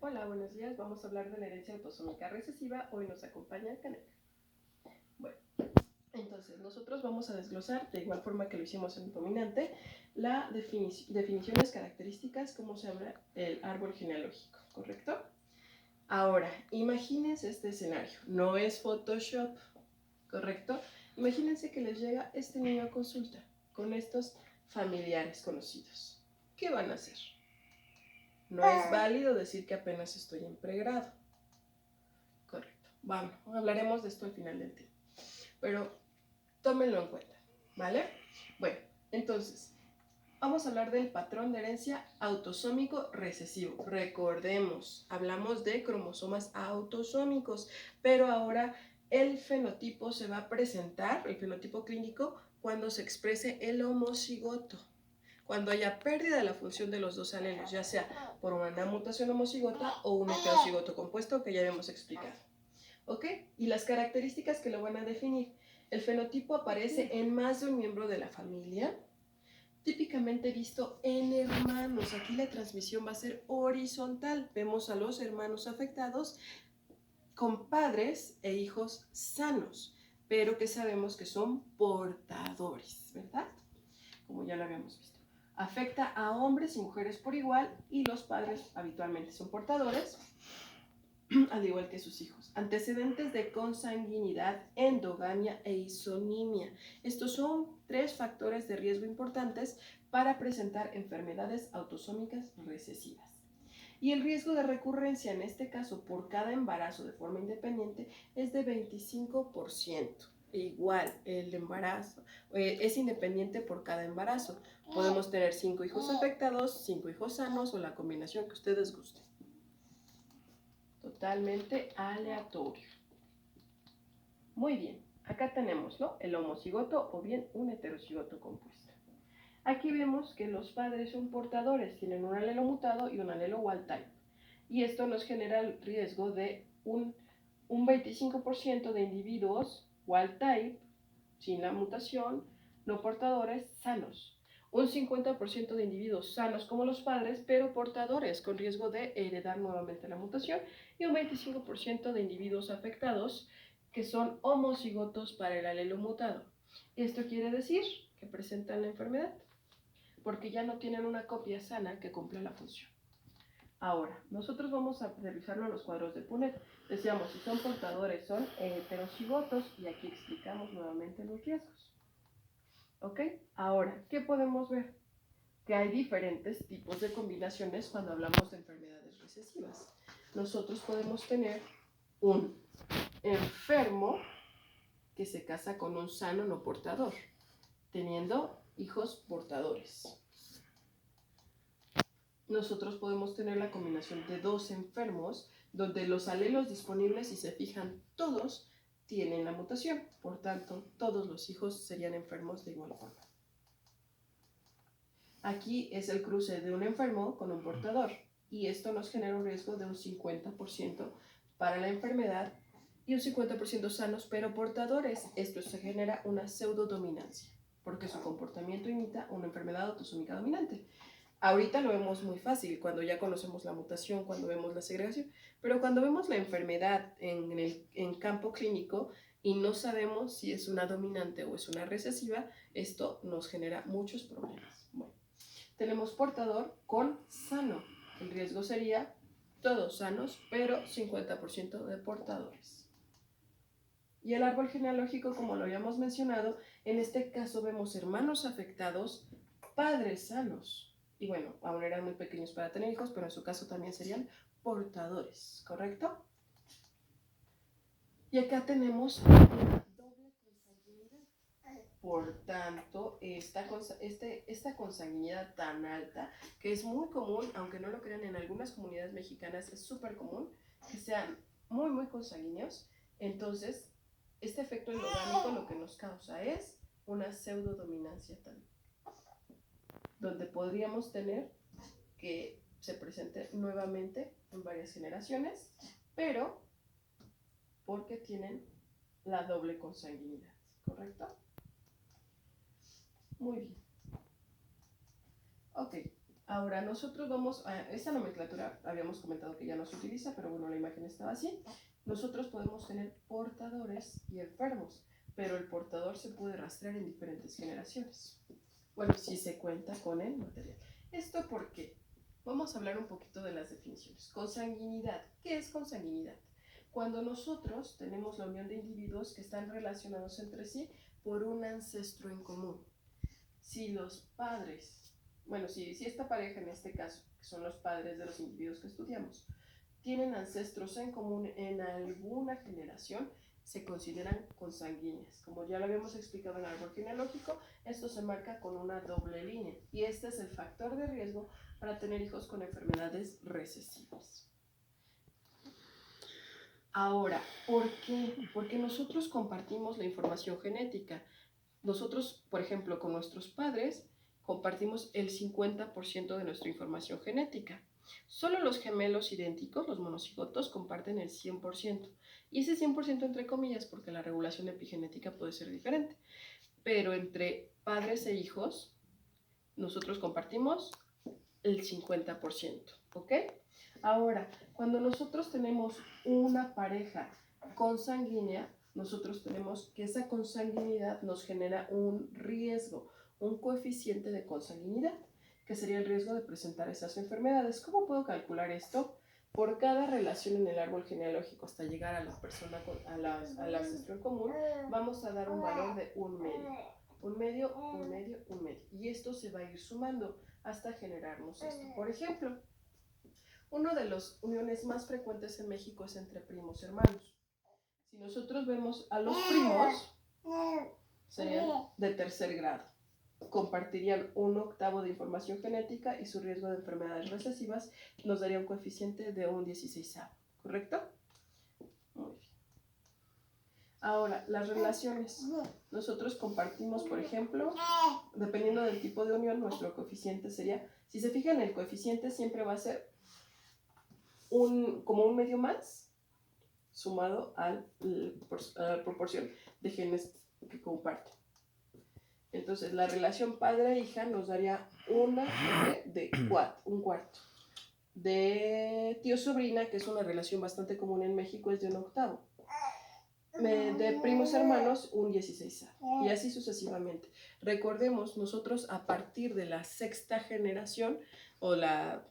Hola, buenos días. Vamos a hablar de la herencia autosómica recesiva. Hoy nos acompaña Canek. Bueno, entonces nosotros vamos a desglosar, de igual forma que lo hicimos en el dominante, las definiciones características, cómo se habla el árbol genealógico, ¿correcto? Ahora, imagínense este escenario. No es Photoshop, ¿correcto? Imagínense que les llega este niño a consulta con estos familiares conocidos. ¿Qué van a hacer? No es válido decir que apenas estoy en pregrado. Correcto. Vamos, hablaremos de esto al final del tema. Pero tómenlo en cuenta, ¿vale? Bueno, entonces, vamos a hablar del patrón de herencia autosómico recesivo. Recordemos, hablamos de cromosomas autosómicos, pero ahora el fenotipo se va a presentar, el fenotipo clínico, cuando se exprese el homocigoto. Cuando haya pérdida de la función de los dos alelos, ya sea por una mutación homocigota o un heterocigoto compuesto, que ya hemos explicado. ¿Ok? Y las características que lo van a definir. El fenotipo aparece en más de un miembro de la familia, típicamente visto en hermanos. Aquí la transmisión va a ser horizontal. Vemos a los hermanos afectados con padres e hijos sanos, pero que sabemos que son portadores, ¿verdad? Como ya lo habíamos visto. Afecta a hombres y mujeres por igual y los padres habitualmente son portadores, al igual que sus hijos. Antecedentes de consanguinidad, endogamia e isonimia. Estos son 3 factores de riesgo importantes para presentar enfermedades autosómicas recesivas. Y el riesgo de recurrencia, en este caso, por cada embarazo de forma independiente, es de 25%. Igual, el embarazo es independiente por cada embarazo. Podemos tener 5 hijos afectados, 5 hijos sanos o la combinación que ustedes gusten. Totalmente aleatorio. Muy bien, acá tenemos, ¿no?, el homocigoto o bien un heterocigoto compuesto. Aquí vemos que los padres son portadores, tienen un alelo mutado y un alelo wild type. Y esto nos genera el riesgo de un 25% de individuos wild type, sin la mutación, no portadores, sanos. Un 50% de individuos sanos como los padres, pero portadores, con riesgo de heredar nuevamente la mutación. Y un 25% de individuos afectados que son homocigotos para el alelo mutado. Esto quiere decir que presentan la enfermedad, porque ya no tienen una copia sana que cumpla la función. Ahora, nosotros vamos a revisarlo en los cuadros de Punnett. Decíamos, si son portadores, son heterocigotos, y aquí explicamos nuevamente los riesgos. ¿Ok? Ahora, ¿qué podemos ver? Que hay diferentes tipos de combinaciones cuando hablamos de enfermedades recesivas. Nosotros podemos tener un enfermo que se casa con un sano no portador, teniendo hijos portadores. Nosotros podemos tener la combinación de 2 enfermos donde los alelos disponibles, si se fijan, todos tienen la mutación. Por tanto, todos los hijos serían enfermos de igual forma. Aquí es el cruce de un enfermo con un portador, y esto nos genera un riesgo de un 50% para la enfermedad y un 50% sanos pero portadores. Esto se genera una pseudodominancia, porque su comportamiento imita una enfermedad autosómica dominante. Ahorita lo vemos muy fácil cuando ya conocemos la mutación, cuando vemos la segregación, pero cuando vemos la enfermedad en campo clínico y no sabemos si es una dominante o es una recesiva, esto nos genera muchos problemas. Bueno, tenemos portador con sano. El riesgo sería todos sanos, pero 50% de portadores. Y el árbol genealógico, como lo habíamos mencionado, en este caso vemos hermanos afectados, padres sanos. Y bueno, aún eran muy pequeños para tener hijos, pero en su caso también serían portadores, ¿correcto? Y acá tenemos una doble consanguinidad. Por tanto, esta consanguinidad tan alta, que es muy común, aunque no lo crean, en algunas comunidades mexicanas es súper común que sean muy, muy consanguíneos. Entonces, este efecto endogámico lo que nos causa es una pseudodominancia también, donde podríamos tener que se presente nuevamente en varias generaciones, pero porque tienen la doble consanguinidad, ¿correcto? Muy bien. Ok, Ahora, nosotros vamos a esta nomenclatura, habíamos comentado que ya no se utiliza, pero bueno, la imagen estaba así. Nosotros podemos tener portadores y enfermos, pero el portador se puede rastrear en diferentes generaciones. Bueno, si se cuenta con el material. ¿Esto por qué? Vamos a hablar un poquito de las definiciones. Consanguinidad. ¿Qué es consanguinidad? Cuando nosotros tenemos la unión de individuos que están relacionados entre sí por un ancestro en común. Si los padres, bueno, si esta pareja en este caso, que son los padres de los individuos que estudiamos, tienen ancestros en común en alguna generación, se consideran consanguíneas. Como ya lo habíamos explicado en el árbol genealógico, esto se marca con una doble línea y este es el factor de riesgo para tener hijos con enfermedades recesivas. Ahora, ¿por qué? Porque nosotros compartimos la información genética. Nosotros, por ejemplo, con nuestros padres, compartimos el 50% de nuestra información genética. Solo los gemelos idénticos, los monocigotos, comparten el 100%. Y ese 100% entre comillas, porque la regulación epigenética puede ser diferente. Pero entre padres e hijos, nosotros compartimos el 50%, ¿ok? Ahora, cuando nosotros tenemos una pareja consanguínea, nosotros tenemos que esa consanguinidad nos genera un riesgo, un coeficiente de consanguinidad, que sería el riesgo de presentar esas enfermedades. ¿Cómo puedo calcular esto? Por cada relación en el árbol genealógico hasta llegar a la persona, al ancestro en común, vamos a dar un valor de un medio. Un medio, un medio, un medio. Y esto se va a ir sumando hasta generarnos esto. Por ejemplo, una de las uniones más frecuentes en México es entre primos hermanos. Si nosotros vemos a los primos, serían de tercer grado. Compartirían 1/8 de información genética y su riesgo de enfermedades recesivas nos daría un coeficiente de un 16avo. ¿Correcto? Muy bien. Ahora, las relaciones. Nosotros compartimos, por ejemplo, dependiendo del tipo de unión, nuestro coeficiente sería, si se fijan, el coeficiente siempre va a ser como un medio más sumado a la proporción de genes que comparten. Entonces, la relación padre-hija nos daría un cuarto. De tío-sobrina, que es una relación bastante común en México, es de 1/8. De primos hermanos, un 16avo. Y así sucesivamente. Recordemos, nosotros a partir de la sexta generación o la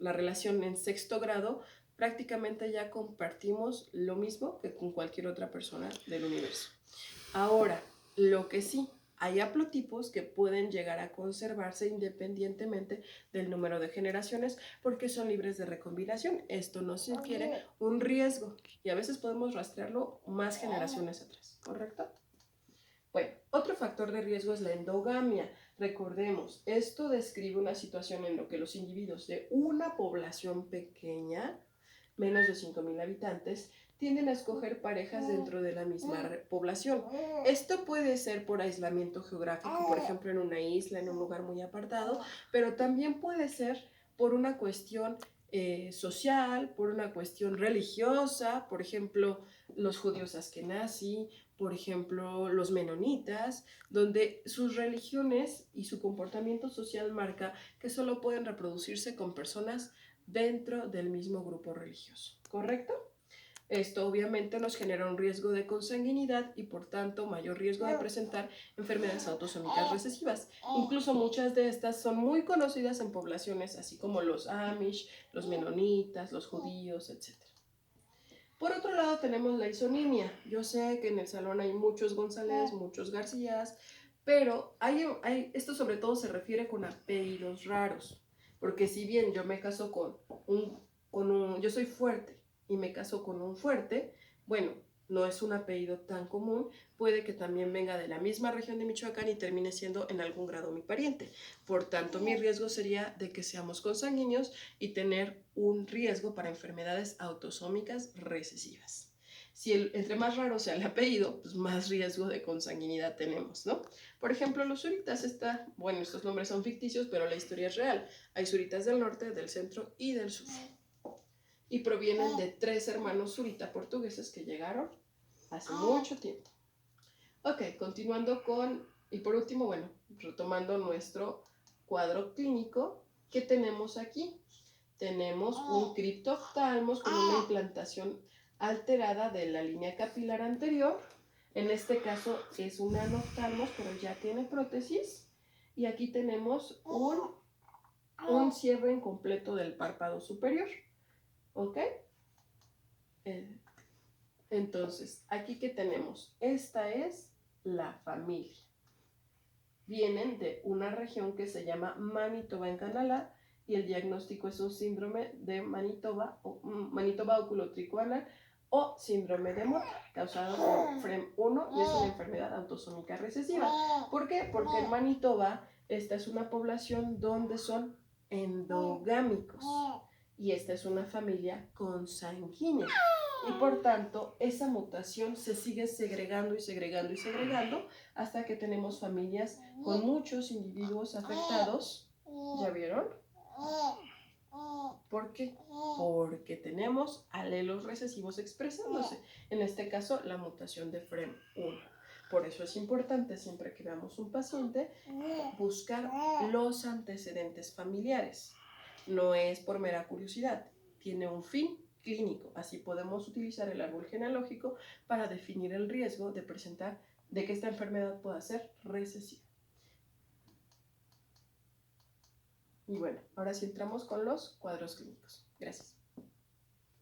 relación en sexto grado, prácticamente ya compartimos lo mismo que con cualquier otra persona del universo. Ahora, lo que sí, hay haplotipos que pueden llegar a conservarse independientemente del número de generaciones porque son libres de recombinación. Esto nos infiere un riesgo y a veces podemos rastrearlo más generaciones atrás, ¿correcto? Bueno, otro factor de riesgo es la endogamia. Recordemos, esto describe una situación en la que los individuos de una población pequeña, menos de 5,000 habitantes, tienden a escoger parejas dentro de la misma población. Esto puede ser por aislamiento geográfico, por ejemplo, en una isla, en un lugar muy apartado, pero también puede ser por una cuestión social, por una cuestión religiosa, por ejemplo, los judíos askenazí, por ejemplo, los menonitas, donde sus religiones y su comportamiento social marca que solo pueden reproducirse con personas dentro del mismo grupo religioso, ¿correcto? Esto obviamente nos genera un riesgo de consanguinidad y por tanto mayor riesgo de presentar enfermedades autosómicas recesivas. Incluso muchas de estas son muy conocidas en poblaciones así como los Amish, los menonitas, los judíos, etc. Por otro lado tenemos la isonimia. Yo sé que en el salón hay muchos González, muchos Garcías, pero esto sobre todo se refiere con apellidos raros. Porque si bien yo me caso yo soy fuerte y me caso con un fuerte, bueno, no es un apellido tan común, puede que también venga de la misma región de Michoacán y termine siendo en algún grado mi pariente. Por tanto, mi riesgo sería de que seamos consanguíneos y tener un riesgo para enfermedades autosómicas recesivas. Si entre más raro sea el apellido, pues más riesgo de consanguinidad tenemos, ¿no? Por ejemplo, los Zuritas, bueno, estos nombres son ficticios, pero la historia es real. Hay Zuritas del norte, del centro y del sur. Y provienen de 3 hermanos Zurita portugueses que llegaron hace mucho tiempo. Ok, continuando y por último, bueno, retomando nuestro cuadro clínico, ¿Qué tenemos aquí? Tenemos un criptoftalmos con una implantación alterada de la línea capilar anterior. En este caso es un anoftalmos, pero ya tiene prótesis. Y aquí tenemos un cierre incompleto del párpado superior. ¿Ok? Entonces, aquí que tenemos, esta es la familia. Vienen de una región que se llama Manitoba en Canadá y el diagnóstico es un síndrome de Manitoba oculotricoanal o síndrome de Mott causado por FREM1 y es una enfermedad autosómica recesiva. ¿Por qué? Porque en Manitoba esta es una población donde son endogámicos y esta es una familia consanguínea. Y por tanto, esa mutación se sigue segregando y segregando y segregando hasta que tenemos familias con muchos individuos afectados. ¿Ya vieron? ¿Por qué? Porque tenemos alelos recesivos expresándose. En este caso, la mutación de FREM1. Por eso es importante, siempre que veamos un paciente, buscar los antecedentes familiares. No es por mera curiosidad, tiene un fin clínico. Así podemos utilizar el árbol genealógico para definir el riesgo de presentar, de que esta enfermedad pueda ser recesiva. Y bueno, ahora sí entramos con los cuadros clínicos. Gracias.